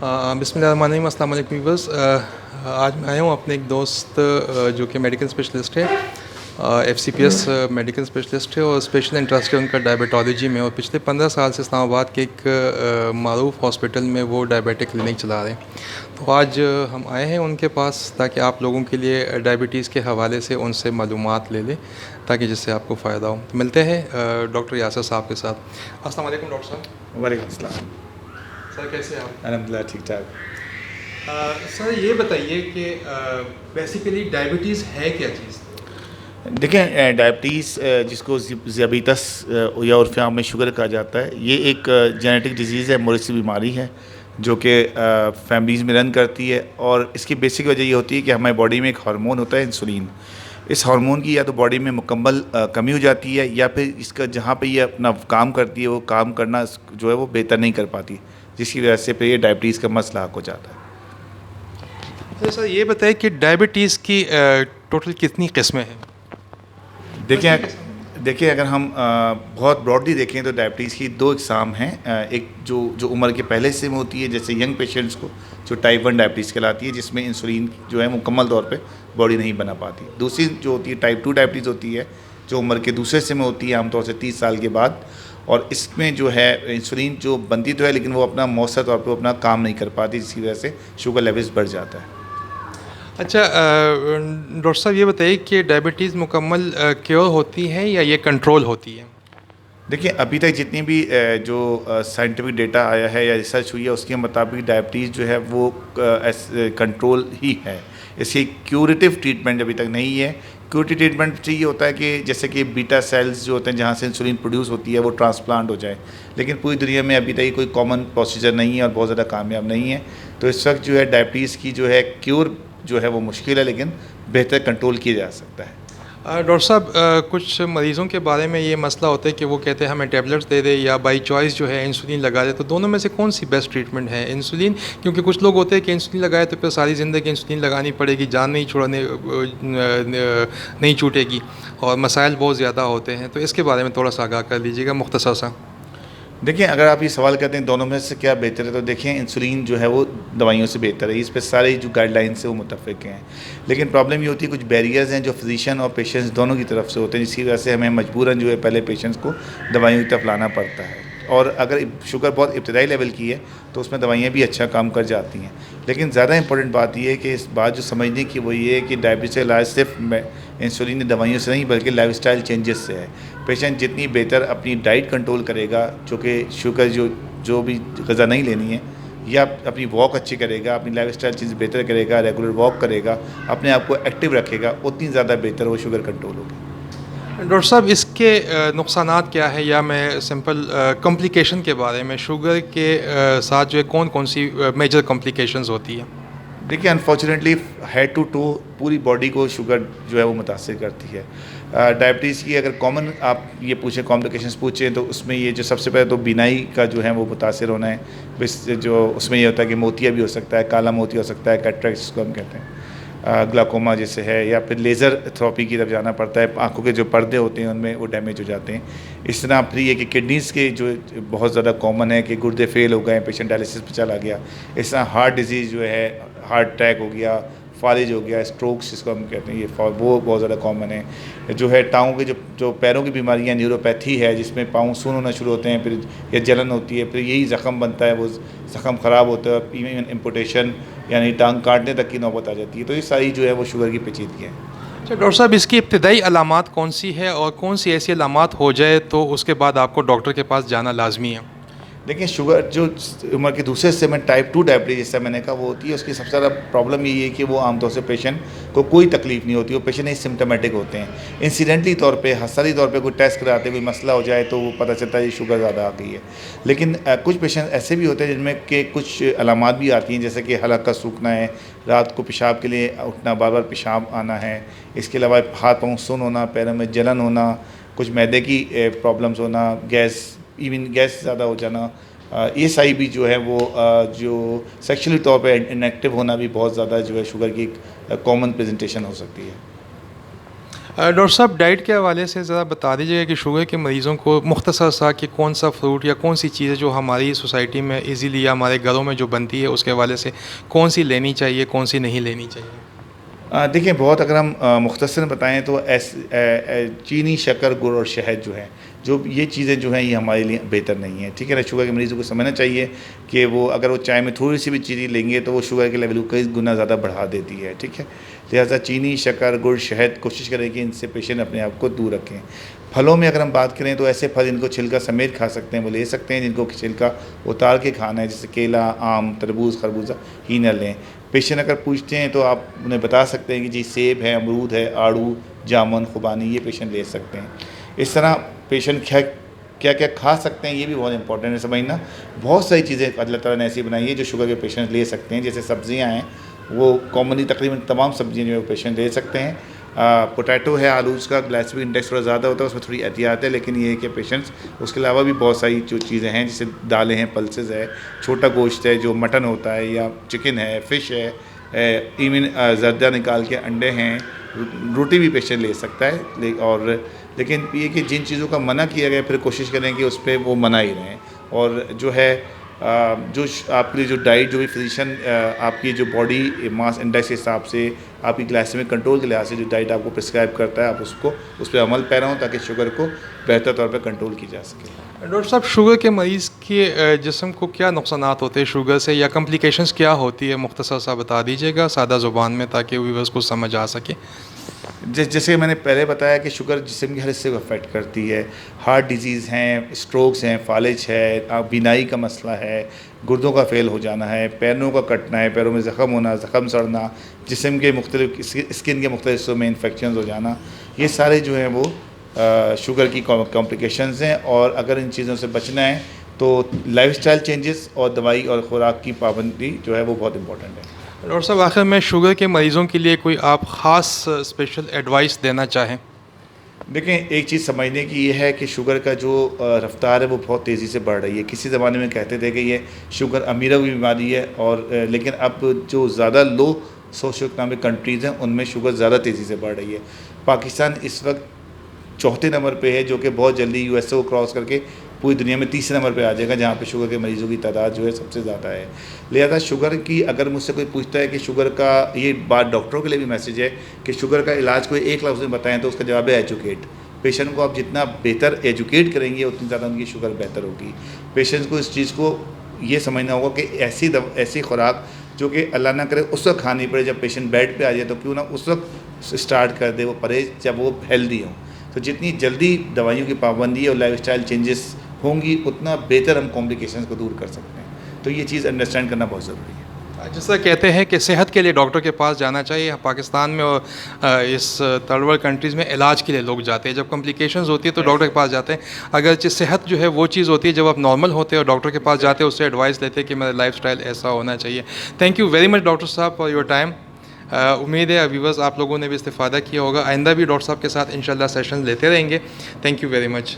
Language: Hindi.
बिस्मिल्लाहिर्रहमानिर्रहीम, अस्सलाम वालेकुम व्यूअर्स। आज मैं आया हूँ अपने एक दोस्त जो कि मेडिकल स्पेशलिस्ट है, एफसीपीएस मेडिकल स्पेशलिस्ट है और स्पेशल इंटरेस्ट है उनका डायबिटोलॉजी में, और पिछले 15 साल से इस्लामाबाद के एक मारूफ हॉस्पिटल में वो डायबिटिक क्लिनिक चला रहे हैं। तो आज हम आए हैं उनके पास ताकि आप लोगों के लिए डायबिटीज़ के हवाले से उनसे मालूमात ले लें, ताकि जिससे आपको फ़ायदा हो। तो मिलते हैं डॉक्टर यासर साहब के साथ। अस्सलाम वालेकुम डॉक्टर साहब। वालेकुम अस्सलाम। सर कैसे हैं आप? अल्हम्दुलिल्लाह ठीक ठाक। सर ये बताइए कि बेसिकली डायबिटीज़ है क्या चीज़? देखें, डायबिटीज़ जिसको ज़ियाबीतस या उर्फ़ आम में शुगर कहा जाता है, ये एक जेनेटिक डिजीज़ है, मौरूसी बीमारी है जो कि फैमिलीज़ में रन करती है। और इसकी बेसिक वजह ये होती है कि हमारी बॉडी में एक हार्मोन होता है इंसुलिन। इस हार्मोन की या तो बॉडी में मुकम्मल कमी हो जाती है, या फिर इसका जहाँ पे ये अपना काम करती है वो काम करना जो है वो बेहतर नहीं कर पाती, जिसकी वजह से फिर ये डायबिटीज़ का मसला हो जाता है। तो सर ये बताइए कि डायबिटीज़ की टोटल कितनी किस्में हैं? देखिए अगर हम बहुत ब्रॉडली देखें तो डायबिटीज़ की दो इकसाम हैं। एक जो उम्र के पहले से में होती है, जैसे यंग पेशेंट्स को, जो टाइप 1 डायबिटीज़ कहलाती है, जिसमें इंसुलिन जो है मुकम्मल तौर पे बॉडी नहीं बना पाती। दूसरी जो होती है टाइप 2 डायबिटीज़ होती है, जो उम्र के दूसरे से में होती है, आमतौर से 30 साल के बाद। और इसमें जो है इंसुलिन जो बनती तो है, लेकिन वो अपना मौसर तौर पर अपना काम नहीं कर पाती, जिसकी वजह से शुगर लेवल्स बढ़ जाता है। अच्छा डॉक्टर साहब ये बताइए कि डायबिटीज़ मुकम्मल क्योर होती है या ये कंट्रोल होती है? देखिए, अभी तक जितनी भी जो साइंटिफिक डेटा आया है या रिसर्च हुई है, उसके मुताबिक डायबिटीज़ जो है वो कंट्रोल ही है। इसकी क्यूरेटिव ट्रीटमेंट अभी तक नहीं है। क्यूरेटिव ट्रीटमेंट ये होता है कि जैसे कि बीटा सेल्स जो होते हैं जहाँ से इंसुलिन प्रोड्यूस होती है वो ट्रांसप्लांट हो जाए, लेकिन पूरी दुनिया में अभी तक कोई कॉमन प्रोसीजर नहीं है और बहुत ज़्यादा कामयाब नहीं है। तो इस वक्त जो है डायबिटीज़ की जो है क्यूर जो है वो मुश्किल है, लेकिन बेहतर कंट्रोल किया जा सकता है। डॉक्टर साहब कुछ मरीज़ों के बारे में ये मसला होता है कि वो कहते हैं हमें टेबलेट्स दे दे या बाई चॉइस जो है इंसुलिन लगा दे, तो दोनों में से कौन सी बेस्ट ट्रीटमेंट है? इंसुलिन, क्योंकि कुछ लोग होते हैं कि इंसुलिन लगाए तो फिर सारी ज़िंदगी इंसुलिन लगानी पड़ेगी, जान नहीं छूटेगी और मसाइल बहुत ज़्यादा होते हैं, तो इसके बारे में थोड़ा सा आगाह कर लीजिएगा मुख्तसर सा। देखिए, अगर आप ये सवाल करते हैं दोनों में से क्या बेहतर है, तो देखिए इंसुलिन जो है वो दवाइयों से बेहतर है। इस पर सारे जो गाइडलाइंस है वो मुतफ़िक़ हैं, लेकिन प्रॉब्लम ये होती है कुछ बैरियर्स हैं जो फिजिशियन और पेशेंट्स दोनों की तरफ से होते हैं, जिसकी वजह से हमें मजबूरन जो है पहले पेशेंट्स को दवाइयों की तरफ लाना पड़ता है। और अगर शुगर बहुत इब्तदाई लेवल की है तो उसमें दवाइयाँ भी अच्छा काम कर जाती हैं। लेकिन ज़्यादा इंपॉर्टेंट बात यह है कि इस बात जो समझने की वो ये है कि डायबिटीज़ का इलाज सिर्फ इंसुलिन दवाइयों से नहीं बल्कि लाइफस्टाइल चेंजेस से है। पेशेंट जितनी बेहतर अपनी डाइट कंट्रोल करेगा, जो कि शुगर जो भी ग़िज़ा नहीं लेनी है, या अपनी वॉक अच्छी करेगा, अपनी लाइफस्टाइल चीज़ बेहतर करेगा, रेगुलर वॉक करेगा, अपने आप को एक्टिव रखेगा, उतनी ज़्यादा बेहतर वो शुगर कंट्रोल होगी। डॉक्टर साहब इसके नुकसानात क्या है, या मैं सिंपल कॉम्प्लिकेशन के बारे में, शुगर के साथ जो है कौन कौन सी मेजर कॉम्प्लिकेशंस होती है? देखिए, अनफॉर्चुनेटली हेड टू टू पूरी बॉडी को शुगर जो है वो मुतासिर करती है। डायबिटीज़ की अगर कॉमन आप ये पूछें, कॉम्प्लिकेशंस पूछें, तो उसमें ये जो सबसे पहले तो बीनाई का जो है वो मुतासिर होना है। बस जो उसमें ये होता है कि मोतिया भी हो सकता है, काला मोतिया हो सकता है, कैटरेक्ट जिसको हम कहते हैं, ग्लाकोमा जैसे है, या फिर लेज़र थेरेपी की तरफ जाना पड़ता है। आँखों के जो पर्दे होते हैं उनमें वो डैमेज हो जाते हैं। इस तरह फिर ये कि किडनीज़ के जो बहुत ज़्यादा कॉमन है कि गुर्दे फेल हो गए, पेशेंट डायलिसिस पे चला गया। इस तरह हार्ट डिजीज़ जो है, हार्ट अटैक हो गया, फालिज हो गया, स्ट्रोक्स जिसको हम कहते हैं, ये वो बहुत ज़्यादा कॉमन है। जो है टाँगों के जो पैरों की बीमारियाँ, न्यूरोपैथी है जिसमें पाँव सून होना शुरू होते हैं, फिर या जलन होती है, फिर यही ज़ख़म बनता है, वो ज़ख़म ख़राब होता है, इवन एम्पुटेशन यानी टांग काटने तक की नौबत आ जाती है। तो ये सारी जो है वो शुगर की पेचीदगी है। अच्छा डॉक्टर साहब, इसकी इब्तदाई अलामात कौन सी है और कौन सी ऐसी अलामात हो जाए तो उसके बाद आपको डॉक्टर के पास जाना लाजमी है? देखिए, शुगर जो उम्र के दूसरे हिस्से में टाइप 2 डायबिटीज़ जैसा मैंने कहा वो होती है, उसकी सबसे ज़्यादा प्रॉब्लम यही है कि वो आमतौर से पेशेंट को कोई तकलीफ नहीं होती, वो पेशेंट सिम्टोमेटिक होते हैं। इंसिडेंटली तौर पे, हसारी तौर पे कोई टेस्ट कराते कोई मसला हो जाए तो वो पता चलता है ये शुगर ज़्यादा आ गई है। लेकिन कुछ पेशेंट ऐसे भी होते हैं जिनमें के कुछ अलामात भी आती हैं, जैसे कि हल्का सूखना है, रात को पेशाब के लिए उठना, बार बार पेशाब आना है, इसके अलावा हाथ पाँव सुन्न होना, पैरों में जलन होना, कुछ मैदे की प्रॉब्लम्स होना, इवन गैस ज़्यादा हो जाना, ये सारी भी जो है वो जो सेक्शुअली तौर पे इनएक्टिव होना भी बहुत ज़्यादा जो है शुगर की कॉमन प्रेजेंटेशन हो सकती है। डॉक्टर साहब, डाइट के हवाले से ज़रा बता दीजिएगा कि शुगर के मरीज़ों को मुख्तसर सा कि कौन सा फ्रूट या कौन सी चीज़ें जो हमारी सोसाइटी में इजीली या हमारे घरों में जो बनती है उसके हवाले से कौन सी लेनी चाहिए, कौन सी नहीं लेनी चाहिए? देखिए, बहुत अगर हम मुख्तसर बताएँ तो चीनी, शक्कर, गुड़ और शहद जो है, जो ये चीज़ें जो हैं ये हमारे लिए बेहतर नहीं है, ठीक है ना। शुगर के मरीज़ों को समझना चाहिए कि वो अगर वो चाय में थोड़ी-सी भी चीनी लेंगे तो वो शुगर के लेवल को कई गुना ज़्यादा बढ़ा देती है, ठीक है। लिहाज़ा चीनी, शक्कर, गुड़, शहद कोशिश करें कि इनसे पेशेंट अपने आप को दूर रखें। फलों में अगर हम बात करें तो ऐसे फल इनको छिलका समेत खा सकते हैं, वो ले सकते हैं, जिनको छिलका उतार के खाना है, जैसे केला, आम, तरबूज, खरबूजा ही न लें। पेशेंट अगर पूछते हैं तो आप उन्हें बता सकते हैं कि जी सेब है, अमरूद है, आड़ू, जामुन, खुबानी, ये पेशेंट ले सकते हैं। इस तरह पेशेंट क्या क्या खा सकते हैं ये भी बहुत इंपॉर्टेंट है समझना। बहुत सारी चीज़ें अल्लाह ताला ने ऐसी बनाई है जो शुगर के पेशेंट ले सकते हैं। जैसे सब्ज़ियाँ हैं, वो कॉमनली तकरीबन तमाम सब्ज़ियाँ जो है वो पेशेंट ले सकते हैं। पोटैटो है, आलू, उसका ग्लाइसेमिक इंडेक्स थोड़ा ज़्यादा होता है, उसमें थोड़ी एहतियात है, लेकिन ये है कि पेशेंट्स उसके अलावा भी बहुत सारी जो चीज़ें हैं, जैसे दालें हैं, पल्सेस है, छोटा गोश्त है जो मटन होता है, या चिकन है, फ़िश है, इवन ज़र्दा निकाल के अंडे हैं, रोटी भी पेशेंट ले सकता है। लेकिन ये कि जिन चीज़ों का मना किया गया फिर कोशिश करें कि उस पर वो मना ही रहें। और जो है आपके लिए जो डाइट जो भी फिजिशियन आपकी जो बॉडी मास इंडेक्स के हिसाब से आपकी ग्लाइसेमिक कंट्रोल के लिहाज से जो डाइट आपको प्रिस्क्राइब करता है, आप उसको उस पर अमल पैरा हों ताकि शुगर को बेहतर तौर पर कंट्रोल की जा सके। डॉक्टर साहब, शुगर के मरीज़ के जिस्म को क्या नुकसानात होते हैं शुगर से, या कम्प्लिकेशंस क्या होती है, मुख्तसर सा बता दीजिएगा सादा ज़ुबान में ताकि व्यूअर्स को समझ आ सके। जैसे मैंने पहले बताया कि शुगर जिस्म के हर हिस्से को अफेक्ट करती है। हार्ट डिजीज़ हैं, स्ट्रोक्स हैं, फालिज है, बीनाई का मसला है, गुर्दों का फेल हो जाना है, पैरों का कटना है, पैरों में ज़ख़म होना, ज़ख़म सड़ना, जिस्म के मुख्तलिफ स्किन के मुख्तलिफ हिस्सों में इन्फेक्शन हो जाना, ये सारे जो हैं वो शुगर की कॉम्प्लिकेशंस हैं। और अगर इन चीज़ों से बचना है तो लाइफस्टाइल चेंजेस और दवाई और ख़ुराक की पाबंदी जो है वो बहुत इंपॉर्टेंट है। डॉक्टर साहब, आखिर में शुगर के मरीज़ों के लिए कोई आप ख़ास स्पेशल एडवाइस देना चाहें? देखें, एक चीज़ समझने की ये है कि शुगर का जो रफ्तार है वो बहुत तेज़ी से बढ़ रही है। किसी ज़माने में कहते थे कि ये शुगर अमीरों की बीमारी है, और लेकिन अब जो ज़्यादा लो सोशो इकनॉमिक कंट्रीज़ हैं उनमें शुगर ज़्यादा तेज़ी से बढ़ रही है। पाकिस्तान इस वक्त चौथे नंबर पे है, जो कि बहुत जल्दी यूएसए को क्रॉस करके पूरी दुनिया में तीसरे नंबर पे आ जाएगा, जहाँ पे शुगर के मरीज़ों की तादाद जो है सबसे ज़्यादा है। लिहाजा शुगर की अगर मुझसे कोई पूछता है कि शुगर का, ये बात डॉक्टरों के लिए भी मैसेज है कि शुगर का इलाज कोई एक लफ्ज़ में बताएं तो उसका जवाब है एजुकेट। पेशेंट को आप जितना बेहतर एजुकेट करेंगे उतनी ज़्यादा उनकी शुगर बेहतर होगी। पेशेंट्स को इस चीज़ को ये समझना होगा कि ऐसी खुराक जो कि अल्लाह ना करे उस वक्त खानी पड़े जब पेशेंट बेड पे आ जाए, तो क्यों ना उस वक्त स्टार्ट कर दे वो परहेज़ जब वो हेल्दी हो। तो जितनी जल्दी दवाइयों की पाबंदी और लाइफस्टाइल चेंजेस होंगी उतना बेहतर हम कॉम्प्लिकेशंस को दूर कर सकते हैं। तो ये चीज़ अंडरस्टैंड करना बहुत ज़रूरी है। जैसा कहते हैं कि सेहत के लिए डॉक्टर के पास जाना चाहिए। पाकिस्तान में और इस थर्ड वर्ल्ड कंट्रीज़ में इलाज के लिए लोग जाते हैं, जब कॉम्प्लिकेशंस होती है तो डॉक्टर के पास जाते हैं। अगर सेहत जो है वो चीज़ होती है जब आप नॉर्मल होते हैं और डॉक्टर के पास जाते हैं, उससे एडवाइस लेते हैं कि मेरा लाइफस्टाइल ऐसा होना चाहिए। Thank you very much doctor साहब फॉर योर टाइम। उम्मीद है व्यूअर्स आप लोगों ने भी इस्तेफ़ादा किया होगा। आइंदा भी डॉक्टर साहब के साथ इंशाल्लाह सेशन लेते रहेंगे। Thank you very much.